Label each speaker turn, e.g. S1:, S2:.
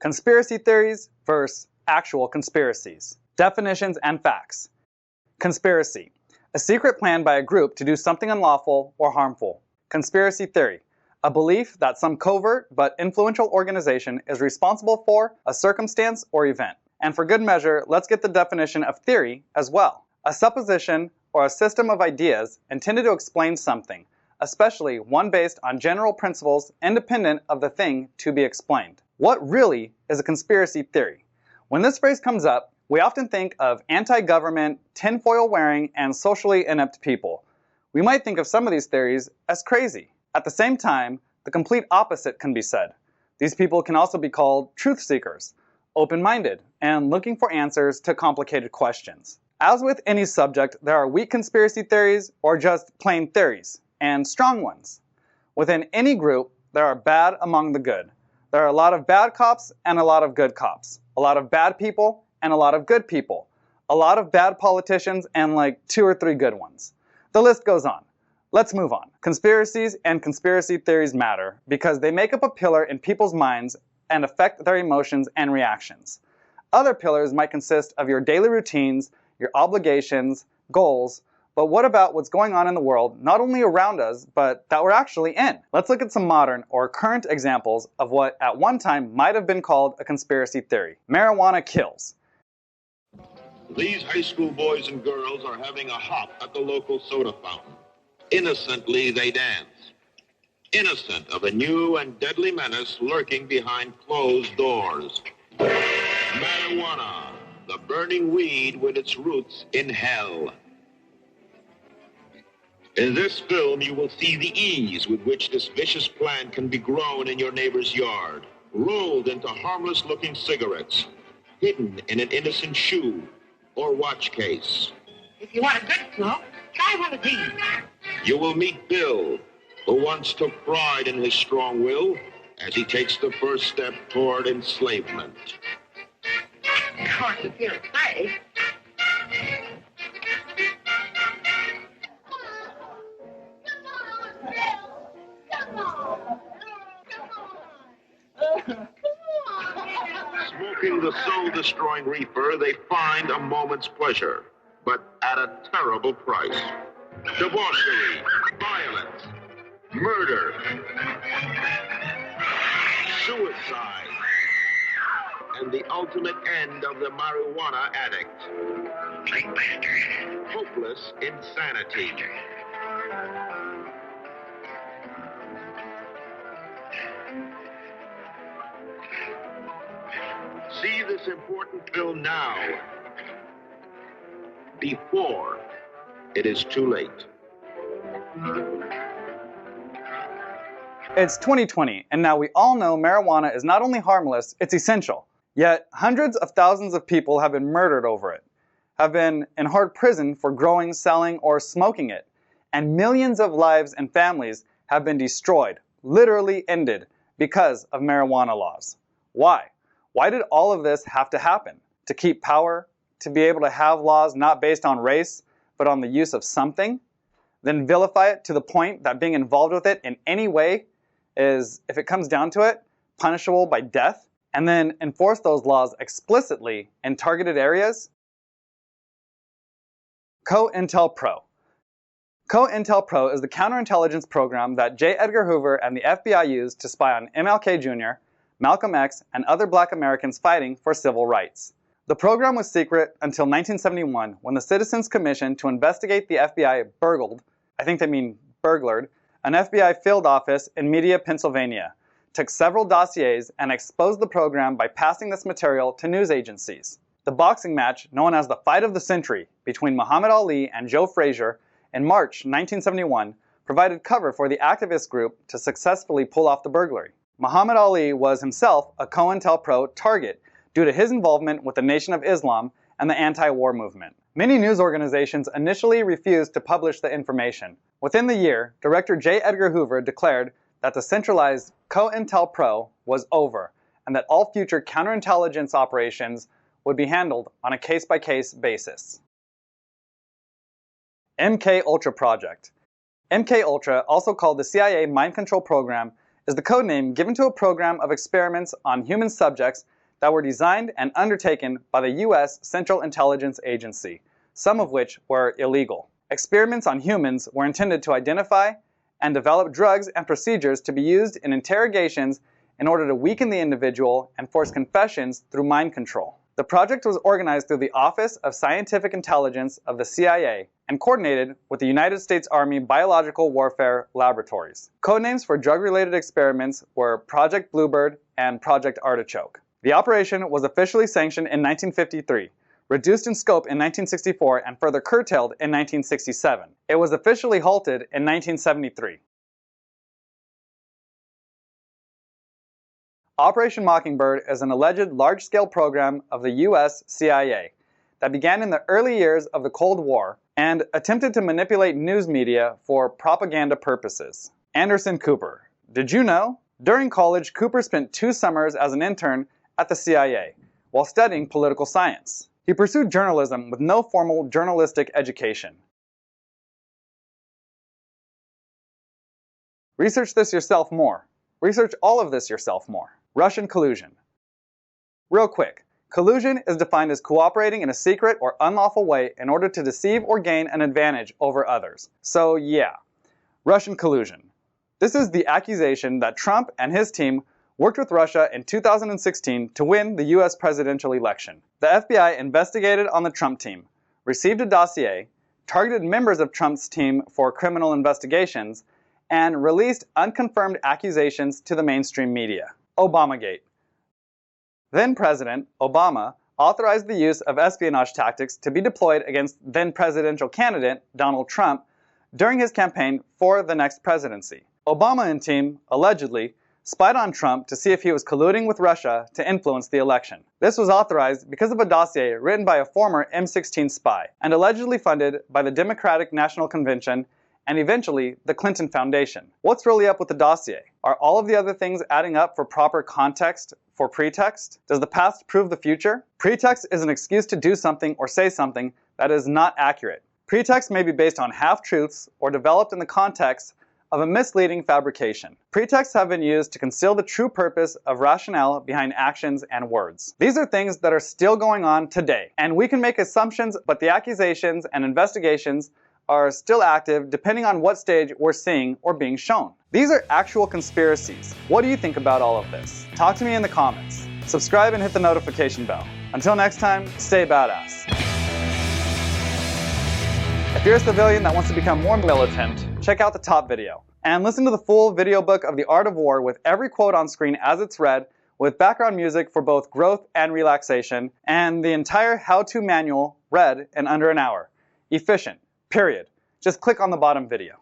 S1: Conspiracy theories versus actual conspiracies. Definitions and facts. Conspiracy. A secret plan by a group to do something unlawful or harmful. Conspiracy theory. A belief that some covert but influential organization is responsible for a circumstance or event. And for good measure, let's get the definition of theory as well. A supposition or a system of ideas intended to explain something, especially one based on general principles independent of the thing to be explained. What really is a conspiracy theory? When this phrase comes up, we often think of anti-government, tinfoil-wearing, and socially inept people. We might think of some of these theories as crazy. At the same time, the complete opposite can be said. These people can also be called truth seekers, open-minded, and looking for answers to complicated questions. As with any subject, there are weak conspiracy theories or just plain theories, and strong ones. Within any group, there are bad among the good. There are a lot of bad cops and a lot of good cops. A lot of bad people and a lot of good people. A lot of bad politicians and like 2 or 3 good ones. The list goes on. Let's move on. Conspiracies and conspiracy theories matter because they make up a pillar in people's minds and affect their emotions and reactions. Other pillars might consist of your daily routines, your obligations, goals, but what about what's going on in the world, not only around us, but that we're actually in? Let's look at some modern or current examples of what at one time might have been called a conspiracy theory. Marijuana kills.
S2: These high school boys and girls are having a hop at the local soda fountain. Innocently they dance. Innocent of a new and deadly menace lurking behind closed doors. Marijuana, the burning weed with its roots in hell. In this film, you will see the ease with which this vicious plant can be grown in your neighbor's yard, rolled into harmless-looking cigarettes, hidden in an innocent shoe or watch case.
S3: If you want a good smoke, try one of these.
S2: You will meet Bill, who once took pride in his strong will as he takes the first step toward enslavement.
S3: Of course, if you're afraid.
S2: Smoking the soul-destroying reefer, they find a moment's pleasure, but at a terrible price. Debauchery, violence, murder, suicide, and the ultimate end of the marijuana addict. Hopeless insanity. See this important film now, before it is too late.
S1: It's 2020, and now we all know marijuana is not only harmless, it's essential. Yet, hundreds of thousands of people have been murdered over it, have been in hard prison for growing, selling, or smoking it, and millions of lives and families have been destroyed, literally ended, because of marijuana laws. Why? Why did all of this have to happen? To keep power? To be able to have laws not based on race, but on the use of something? Then vilify it to the point that being involved with it in any way is, if it comes down to it, punishable by death? And then enforce those laws explicitly in targeted areas? COINTELPRO. COINTELPRO is the counterintelligence program that J. Edgar Hoover and the FBI used to spy on MLK Jr., Malcolm X, and other black Americans fighting for civil rights. The program was secret until 1971 when the Citizens Commission to investigate the FBI burgled, I think they mean burglared, an FBI field office in Media, Pennsylvania, took several dossiers and exposed the program by passing this material to news agencies. The boxing match known as the Fight of the Century between Muhammad Ali and Joe Frazier in March 1971 provided cover for the activist group to successfully pull off the burglary. Muhammad Ali was himself a COINTELPRO target due to his involvement with the Nation of Islam and the anti-war movement. Many news organizations initially refused to publish the information. Within the year, Director J. Edgar Hoover declared that the centralized COINTELPRO was over and that all future counterintelligence operations would be handled on a case-by-case basis. MK Ultra Project. MK Ultra, also called the CIA Mind Control Program, is the codename given to a program of experiments on human subjects that were designed and undertaken by the U.S. Central Intelligence Agency, some of which were illegal. Experiments on humans were intended to identify and develop drugs and procedures to be used in interrogations in order to weaken the individual and force confessions through mind control. The project was organized through the Office of Scientific Intelligence of the CIA and coordinated with the United States Army Biological Warfare Laboratories. Codenames for drug-related experiments were Project Bluebird and Project Artichoke. The operation was officially sanctioned in 1953, reduced in scope in 1964, and further curtailed in 1967. It was officially halted in 1973. Operation Mockingbird is an alleged large-scale program of the U.S. CIA that began in the early years of the Cold War and attempted to manipulate news media for propaganda purposes. Anderson Cooper. Did you know? During college, Cooper spent 2 summers as an intern at the CIA while studying political science. He pursued journalism with no formal journalistic education. Research this yourself more. Research all of this yourself more. Russian collusion. Real quick, collusion is defined as cooperating in a secret or unlawful way in order to deceive or gain an advantage over others. So yeah, Russian collusion. This is the accusation that Trump and his team worked with Russia in 2016 to win the US presidential election. The FBI investigated on the Trump team, received a dossier, targeted members of Trump's team for criminal investigations, and released unconfirmed accusations to the mainstream media. Obamagate. Then-President Obama authorized the use of espionage tactics to be deployed against then-presidential candidate Donald Trump during his campaign for the next presidency. Obama and team, allegedly, spied on Trump to see if he was colluding with Russia to influence the election. This was authorized because of a dossier written by a former M16 spy and allegedly funded by the Democratic National Convention and eventually the Clinton Foundation. What's really up with the dossier? Are all of the other things adding up for proper context for pretext? Does the past prove the future? Pretext is an excuse to do something or say something that is not accurate. Pretext may be based on half-truths or developed in the context of a misleading fabrication. Pretexts have been used to conceal the true purpose of rationale behind actions and words. These are things that are still going on today, and we can make assumptions, but the accusations and investigations are still active depending on what stage we're seeing or being shown. These are actual conspiracies. What do you think about all of this? Talk to me in the comments. Subscribe and hit the notification bell. Until next time, stay badass. If you're a civilian that wants to become more militant, check out the top video. And listen to the full video book of The Art of War with every quote on screen as it's read, with background music for both growth and relaxation, and the entire how-to manual read in under an hour. Efficient. Period. Just click on the bottom video.